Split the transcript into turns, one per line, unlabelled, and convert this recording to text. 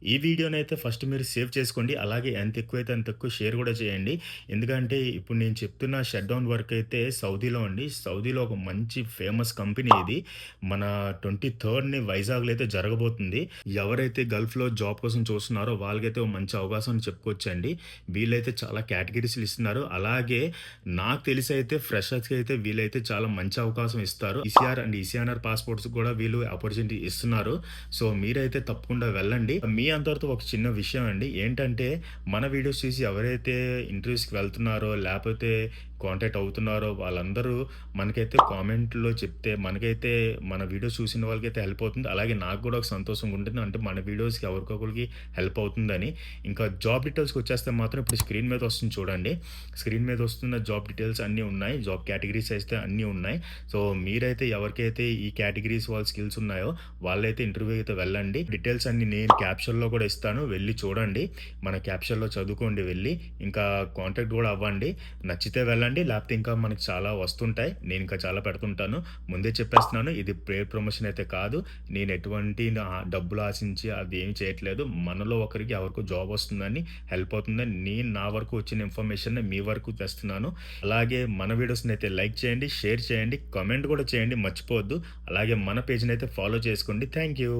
ఈ వీడియోనైతే ఫస్ట్ మీరు సేవ్ చేసుకోండి. అలాగే ఎంత ఎక్కువైతే అంత ఎక్కువ షేర్ గూడా చేయండి. ఎందుకంటే ఇప్పుడు నేను చెప్తున్న షట్ డౌన్ వర్క్ అయితే సౌదీలో అండి. సౌదీలో ఒక మంచి ఫేమస్ కంపెనీ ఇది. మన 23ని వైజాగ్‌లో అయితే జరగబోతుంది. ఎవరైతే గల్ఫ్‌లో జాబ్ కోసం చూస్తున్నారో వాళ్ళకైతే ఒక మంచి అవకాశం అని చెప్పుకోవచ్చండి. వీళ్ళైతే చాలా కేటగిరీస్‌లు ఇస్తున్నారు. అలాగే నాకు తెలిసైతే ఫ్రెషర్స్‌కి అయితే వీళ్ళైతే చాలా మంచి అవకాశం ఇస్తారు. ఈసీఆర్ అండ్ ఈసీఆర్ఆర్ పాస్‌పోర్ట్స్ కూడా వీళ్ళు ఆపర్చునిటీ ఇస్తున్నారు. సో, మీరైతే తప్పకుండా వెళ్ళండి. మీ అందరితో ఒక చిన్న విషయం అండి. ఏంటంటే, మన వీడియోస్ చూసి ఎవరైతే ఇంటర్వ్యూస్‌కి వెళ్తున్నారో, లేపోతే కాంటాక్ట్ అవుతున్నారో వాళ్ళందరూ మనకైతే కామెంట్‌లో చెప్తే, మనకైతే మన వీడియోస్ చూసిన వాళ్ళకైతే హెల్ప్ అవుతుంది. అలాగే నాకు గూడా ఒక సంతోషంగా ఉంటుంది. అంటే మన వీడియోస్‌కి ఎవరికొకళ్ళకి హెల్ప్ అవుతుందని. ఇంకా జాబ్ డీటెయిల్స్‌కొచ్చేస్తే మాత్రం ఇప్పుడు స్క్రీన్ మీద వస్తుంది చూడండి. స్క్రీన్ మీద వస్తున్న జాబ్ డీటెయిల్స్ అన్నీ ఉన్నాయి. జాబ్ కేటగిరీస్ అయితే అన్నీ ఉన్నాయి. సో, మీరైతే ఎవరికైతే ఈ కేటగిరీస్ వాళ్ళ స్కిల్స్ ఉన్నాయో వాళ్ళైతే ఇంటర్వ్యూ అయితే వెళ్ళండి. డీటెయిల్స్ అన్నీ నేను క్యాప్షన్‌లో కూడా ఇస్తాను. వెళ్లి చూడండి. మన క్యాప్షన్‌లో చదువుకోండి వెళ్లి. ఇంకా కాంటాక్ట్ కూడా అవ్వండి. నచ్చితే వెళ్ళండి. లేకపోతే ఇంకా మనకి చాలా వస్తుంటాయి. నేను ఇంకా చాలా పెడుతుంటాను. ముందే చెప్పేస్తున్నాను. ఇది పెయిడ్ ప్రమోషన్ అయితే కాదు. నేను ఎటువంటి డబ్బులు ఆశించి అది ఏమి చేయట్లేదు. మనలో ఒకరికి ఎవరికో జాబ్ వస్తుందని, హెల్ప్ అవుతుందని నేను నా వరకు వచ్చిన ఇన్ఫర్మేషన్‌ని మీ వరకు తెస్తున్నాను. అలాగే మన వీడియోస్‌నైతే లైక్ చేయండి, షేర్ చేయండి, కామెంట్ కూడా చేయండి మర్చిపోవద్దు. అలాగే మన పేజ్‌నైతే ఫాలో చేసుకోండి. Thank you.